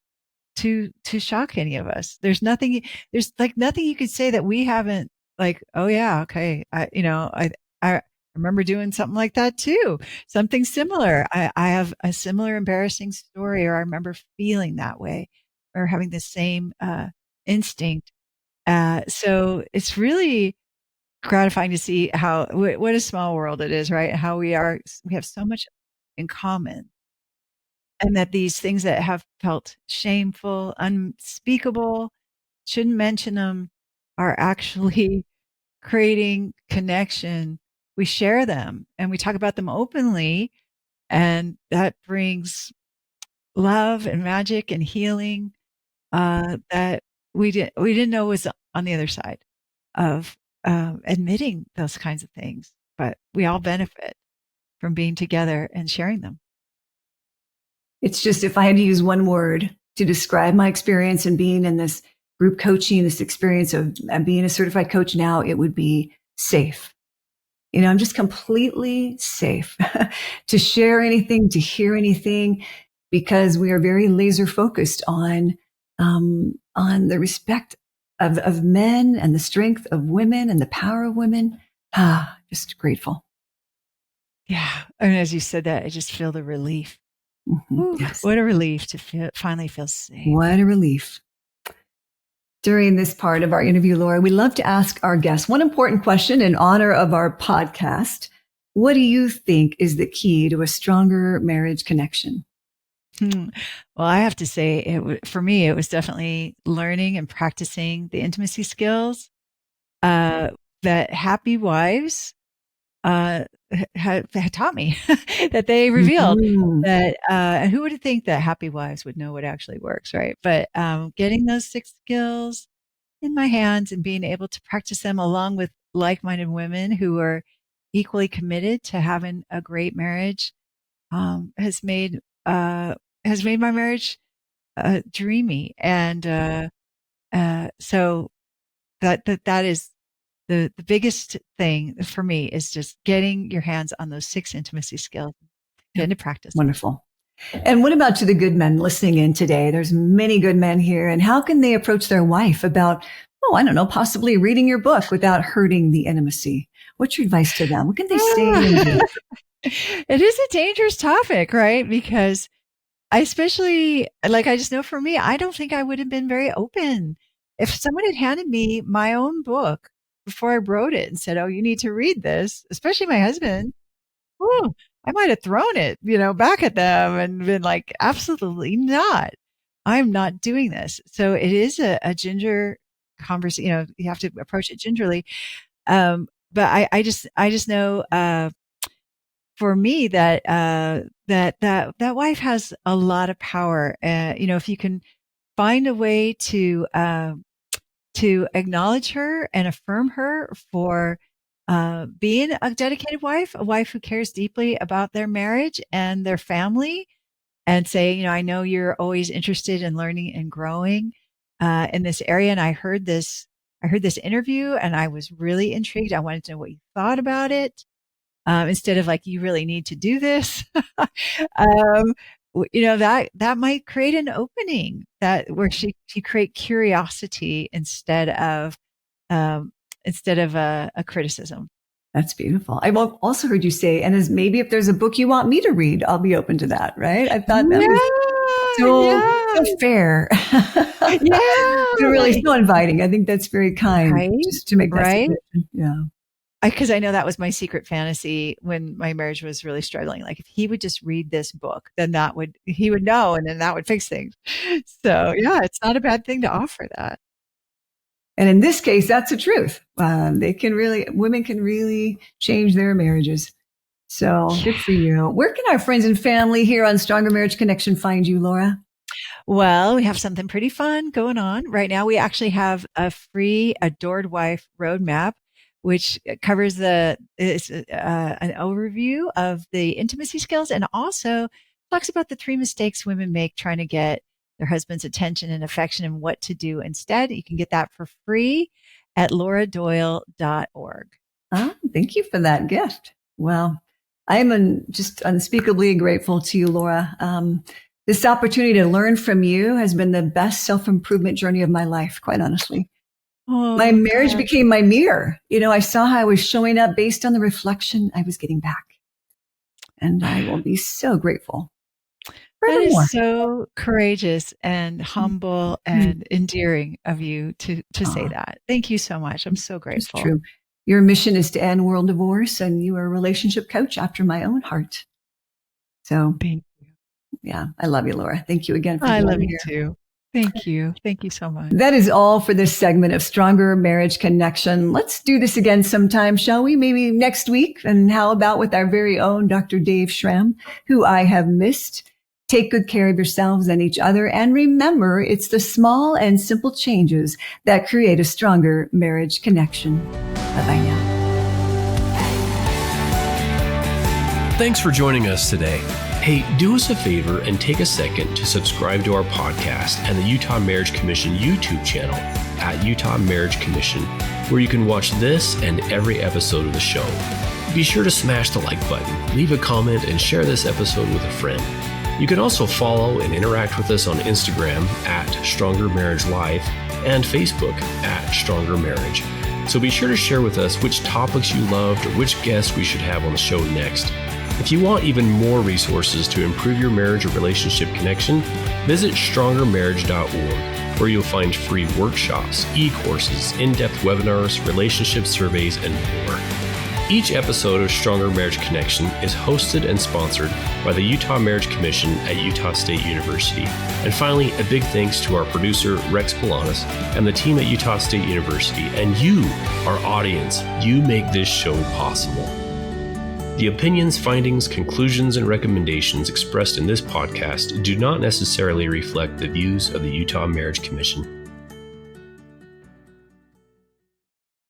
to shock any of us. There's like nothing you could say that we haven't, like, oh yeah, okay. I remember doing something like that too. Something similar. I have a similar embarrassing story, or I remember feeling that way or having the same, instinct. So it's really gratifying to see what a small world it is, right? How we have so much in common, and that these things that have felt shameful, unspeakable, shouldn't mention them, are actually creating connection. We share them and we talk about them openly, and that brings love and magic and healing, that we didn't know was on the other side of, admitting those kinds of things. But we all benefit from being together and sharing them. It's just, if I had to use one word to describe my experience in being in this group coaching, this experience of being a certified coach now, it would be safe. I'm just completely safe to share anything, to hear anything, because we are very laser focused on the respect of men and the strength of women and the power of women. Just grateful. Yeah. And as you said that, I just feel the relief. Ooh, Yes. what a relief to finally feel safe. What a relief. During this part of our interview, Laura, we love to ask our guests one important question in honor of our podcast. What do you think is the key to a stronger marriage connection? Well, I have to say, for me, it was definitely learning and practicing the intimacy skills that happy wives had taught me, that they revealed. That, and who would think that happy wives would know what actually works, right? But getting those 6 skills in my hands and being able to practice them along with like-minded women who are equally committed to having a great marriage, has made my marriage dreamy. And so that is the biggest thing for me, is just getting your hands on those 6 intimacy skills, getting to practice. Wonderful. And what about to the good men listening in today? There's many good men here. And how can they approach their wife about, I don't know, possibly reading your book without hurting the intimacy? What's your advice to them? What can they say and do? It is a dangerous topic, right? Because I just know for me, I don't think I would have been very open. If someone had handed me my own book before I wrote it and said, "Oh, you need to read this," especially my husband, I might have thrown it, back at them and been like, absolutely not. I'm not doing this. So it is a ginger conversation. You have to approach it gingerly. But I just know, for me, that that wife has a lot of power. If you can find a way to acknowledge her and affirm her for being a dedicated wife, a wife who cares deeply about their marriage and their family, and say, I know you're always interested in learning and growing in this area. And I heard this interview and I was really intrigued. I wanted to know what you thought about it. Instead of like, you really need to do this. That might create an opening where she create curiosity instead of a criticism. That's beautiful. I've also heard you say, and maybe if there's a book you want me to read, I'll be open to that, right? I thought that was so fair. Yeah. Really so inviting. I think that's very kind, right? Just to make that suggestion. Yeah. Because I know that was my secret fantasy when my marriage was really struggling. Like, if he would just read this book, then he would know, and then that would fix things. So yeah, it's not a bad thing to offer that. And in this case, that's the truth. Women can really change their marriages. So good for you. Where can our friends and family here on Stronger Marriage Connection find you, Laura? Well, we have something pretty fun going on right now. We actually have a free Adored Wife Roadmap, which covers an overview of the intimacy skills, and also talks about the 3 mistakes women make trying to get their husband's attention and affection and what to do instead. You can get that for free at lauradoyle.org. Thank you for that gift. Well, I am just unspeakably grateful to you, Laura. This opportunity to learn from you has been the best self-improvement journey of my life, quite honestly. My marriage became my mirror. I saw how I was showing up based on the reflection I was getting back. And I will be so grateful. That is so courageous and humble and endearing of you to say that. Thank you so much. I'm so grateful. It's true. Your mission is to end world divorce, and you are a relationship coach after my own heart. So, thank you. Yeah, I love you, Laura. Thank you again for being here. I love you too. Thank you. Thank you so much. That is all for this segment of Stronger Marriage Connection. Let's do this again sometime, shall we? Maybe next week. And how about with our very own Dr. Dave Schramm, who I have missed. Take good care of yourselves and each other. And remember, it's the small and simple changes that create a stronger marriage connection. Bye-bye now. Thanks for joining us today. Hey, do us a favor and take a second to subscribe to our podcast and the Utah Marriage Commission YouTube channel at Utah Marriage Commission, where you can watch this and every episode of the show. Be sure to smash the like button, leave a comment, and share this episode with a friend. You can also follow and interact with us on Instagram at Stronger Marriage Life and Facebook at Stronger Marriage. So be sure to share with us which topics you loved or which guests we should have on the show next. If you want even more resources to improve your marriage or relationship connection, visit strongermarriage.org, where you'll find free workshops, e-courses, in-depth webinars, relationship surveys, and more. Each episode of Stronger Marriage Connection is hosted and sponsored by the Utah Marriage Commission at Utah State University. And finally, a big thanks to our producer, Rex Polanis, and the team at Utah State University, and you, our audience. You make this show possible. The opinions, findings, conclusions, and recommendations expressed in this podcast do not necessarily reflect the views of the Utah Marriage Commission.